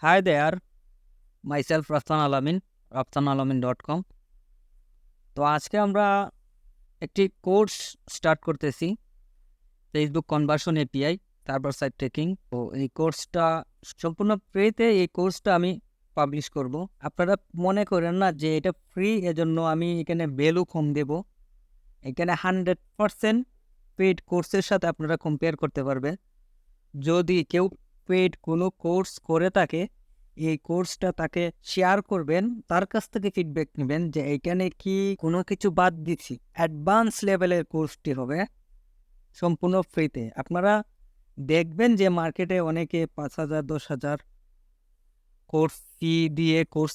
Hi there, myself Rafsan Alamin, rafsanalamin.com। তো আজকে আমরা একটি কোর্স স্টার্ট করতেছি, Facebook conversion API server side trekking. তো এই কোর্সটা সম্পূর্ণ ফ্রিতে এই কোর্সটা আমি পাবলিশ করব। আপনারা মনে করেন না যে এটা ফ্রি, এজন্য আমি এখানে ভ্যালু কম দেব। এখানে 100% পেইড কোর্সের সাথে আপনারা কম্পেয়ার করতে পারবেন। যদি কেউ পেইড কোনো কোর্স করে থাকে, এই কোর্সটা তাকে শেয়ার করবেন, তার কাছ থেকে ফিডব্যাক নেবেন যে এখানে কি কোনো কিছু বাদ দিচ্ছি। অ্যাডভান্স লেভেলের কোর্সটি হবে সম্পূর্ণ ফ্রিতে। আপনারা দেখবেন যে মার্কেটে অনেকে 5,000 10,000 কোর্স ফি দিয়ে কোর্স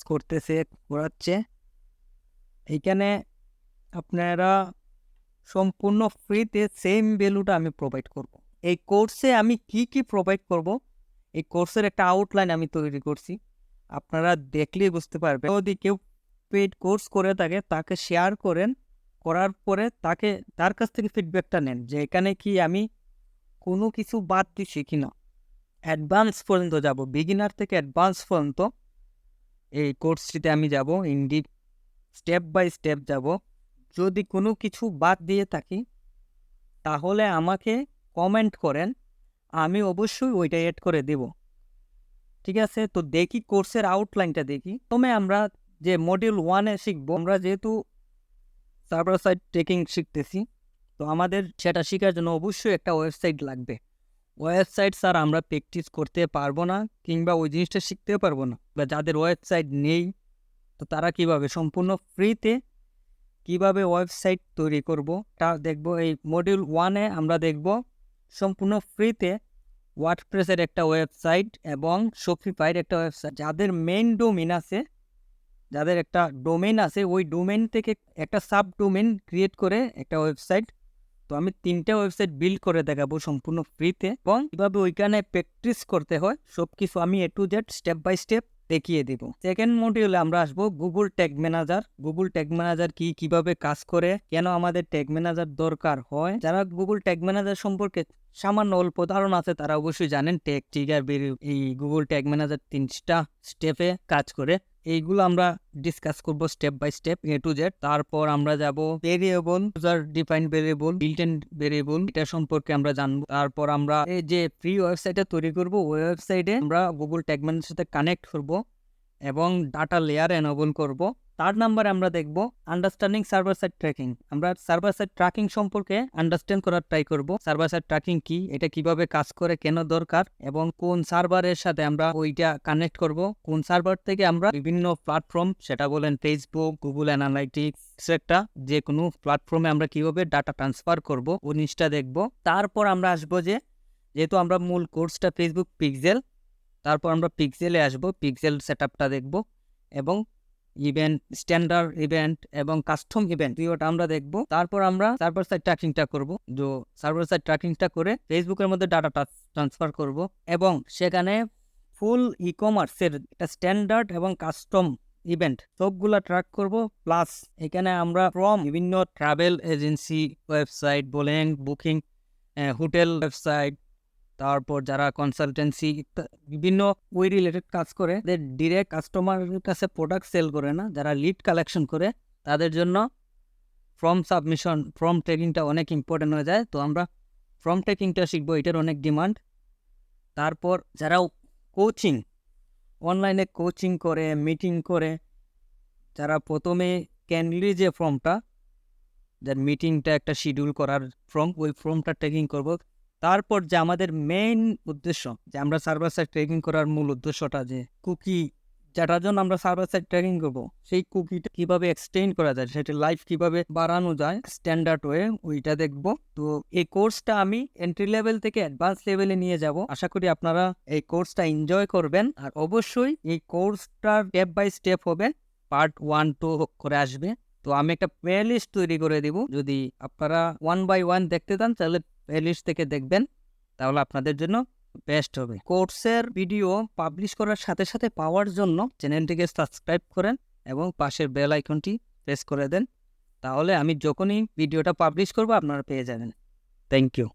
করাচ্ছে। এইখানে আপনারা সম্পূর্ণ ফ্রিতে সেম ভ্যালুটা আমি প্রোভাইড করব। এই কোর্সে আমি কি প্রোভাইড করব, এই কোর্সের একটা আউটলাইন আমি তৈরি করছি। আপনারা দেখলেই বুঝতে পারবেন। যদি কেউ পেইড কোর্স করে থাকে, তাকে শেয়ার করার পরে তার কাছ থেকে ফিডব্যাকটা নেন যে এখানে কি আমি কোনো কিছু বাদ দিচ্ছি কিনা। অ্যাডভান্স পর্যন্ত যাব, বিগিনার থেকে অ্যাডভান্স পর্যন্ত এই কোর্সটিতে আমি যাব, ইনডিপ স্টেপ বাই স্টেপ যাব। যদি কোনো কিছু বাদ দিয়ে থাকি তাহলে আমাকে কমেন্ট করেন, আমি অবশ্যই ওইটা এড করে দেব। ঠিক আছে, তো দেখি কোর্সের আউটলাইনটা দেখি। প্রথমে আমরা যে মডিউল 1-এ শিখবো, আমরা যেহেতু সার্ভার সাইড ট্রেকিং শিখতেছি, তো আমাদের সেটা শেখার জন্য অবশ্যই একটা ওয়েবসাইট লাগবে। ওয়েবসাইট স্যার আমরা প্র্যাকটিস করতে পারবো না, কিংবা ওই জিনিসটা শিখতেও পারবো না, বা যাদের ওয়েবসাইট নেই তো তারা কিভাবে সম্পূর্ণ ফ্রিতে কিভাবে ওয়েবসাইট তৈরি করব তা দেখব। এই মডিউল 1-এ আমরা দেখব সম্পূর্ণ ফ্রিতে ওয়ার্ডপ্রেসের একটা ওয়েবসাইট এবং শপিফাইয়ের একটা ওয়েবসাইট। যাদের মেইন ডোমেইন আছে, যাদের একটা ডোমেইন আছে, ওই ডোমেইন থেকে একটা সাব ডোমেইন ক্রিয়েট করে একটা ওয়েবসাইট। তো আমি 3টা ওয়েবসাইট বিল্ড করে দেখাবো সম্পূর্ণ ফ্রিতে, এবং কীভাবে ওইখানে প্র্যাকটিস করতে হয় সব কিছু আমি A to Z step by step দেখিয়ে দিব। সেকেন্ড মডিউলে আমরা আসবো Google tag manager. Google tag manager কিভাবে কাজ করে, কেন আমাদের ট্যাগ ম্যানেজার দরকার হয়। যারা গুগল ট্যাগ ম্যানেজার সম্পর্কে সামান্য অল্প ধারণা আছে তারা অবশ্যই জানেন ট্যাগ ট্রিগার এই গুগল ট্যাগ ম্যানেজার 3টা স্টেপে কাজ করে। এইগুলো আমরা ডিসকাস করব step by step A to Z। তারপর আমরা যাব variable, user defined variable, built in variable, এটা সম্পর্কে আমরা জানবো। তারপর আমরা এই যে ফ্রি ওয়েবসাইটটা তৈরি করব, ওই ওয়েবসাইটে আমরা গুগল ট্যাগ ম্যানেজারের সাথে কানেক্ট করব এবং ডাটা লেয়ার এনেবল করব। 3rd নাম্বারে আমরা দেখব আন্ডারস্ট্যান্ডিং সার্ভার সাইড ট্র্যাকিং। আমরা সার্ভার সাইড ট্র্যাকিং সম্পর্কে আন্ডারস্ট্যান্ড করার ট্রাই করব। সার্ভার সাইড ট্র্যাকিং কি, এটা কিভাবে কাজ করে, কেন দরকার, এবং কোন সার্ভারের সাথে আমরা ওইটা কানেক্ট করব, কোন সার্ভার থেকে আমরা বিভিন্ন প্ল্যাটফর্ম, সেটা বলেন ফেসবুক, গুগল অ্যানালাইটিক্স, একটা যে কোনো প্ল্যাটফর্মে আমরা কিভাবে ডাটা ট্রান্সফার করব, ওই জিনিসটা দেখব। তারপর আমরা আসবো যেহেতু আমরা মূল কোর্সটা ফেসবুক পিক্সেল, তারপর আমরা পিক্সেলে আসবো, পিক্সেল সেটআপটা দেখব, এবং ইভেন্ট, স্ট্যান্ডার্ড ইভেন্ট এবং কাস্টম ইভেন্ট ওটা আমরা দেখব। তারপর আমরা সার্ভার সাইড ট্র্যাকিংটা করব। যে সার্ভার সাইড ট্র্যাকিংটা করে ফেসবুকের মধ্যে ডাটা ট্রান্সফার করব, এবং সেখানে ফুল ই কমার্সের একটা স্ট্যান্ডার্ড এবং কাস্টম ইভেন্ট সবগুলা ট্র্যাক করব। প্লাস এখানে আমরা ফ্রম বিভিন্ন ট্রাভেল এজেন্সি ওয়েবসাইট বলেন, বুকিং হোটেল ওয়েবসাইট, তারপর যারা কনসালটেন্সি বিভিন্ন ওই রিলেটেড কাজ করে, ডিরেক্ট কাস্টমারের কাছে প্রোডাক্ট সেল করে না, যারা লিড কালেকশন করে, তাদের জন্য ফর্ম সাবমিশন, ফর্ম ট্রেকিংটা অনেক ইম্পর্টেন্ট হয়ে যায়। তো আমরা ফর্ম ট্রেকিংটা শিখবো, এটার অনেক ডিমান্ড। তারপর যারা কোচিং, অনলাইনে কোচিং করে, মিটিং করে, যারা প্রথমে ক্যানলি যে ফর্মটা, যার মিটিংটা একটা শিডিউল করার ফর্ম, ওই ফর্মটা ট্রেকিং করব। তারপর যে আমাদের মেইন উদ্দেশ্য, যে আমরা সার্ভার সাইড ট্রেকিং করার মূল উদ্দেশ্যটা, যে কুকি যেটার জন্য আমরা সার্ভার সাইড ট্রেকিং করব, সেই কুকিটা কিভাবে এক্সটেন্ড করা যায়, সেটা লাইফ কিভাবে বাড়ানো যায় স্ট্যান্ডার্ড ওয়ে, ওইটা দেখব। তো এই কোর্সটা আমি এন্ট্রি লেভেল থেকে অ্যাডভান্স লেভেলে নিয়ে যাব। আশা করি আপনারা এই কোর্সটা এনজয় করবেন। আর অবশ্যই এই কোর্সটার স্টেপ বাই স্টেপ হবে, পার্ট 1 2 করে আসবে। তো আমি একটা প্লে লিস্ট তৈরি করে দিব, যদি আপনারা 1 by 1 দেখতে চান তাহলে প্লে লিস্ট থেকে দেখবেন, তাহলে আপনাদের জন্য বেস্ট হবে। কোর্সের ভিডিও পাবলিশ করার সাথে সাথে পাওয়ার জন্য চ্যানেলটিকে সাবস্ক্রাইব করেন এবং পাশের বেল আইকনটি প্রেস করে দেন, তাহলে আমি যখনই ভিডিওটা পাবলিশ করব আপনারা পেয়ে যাবেন। Thank you.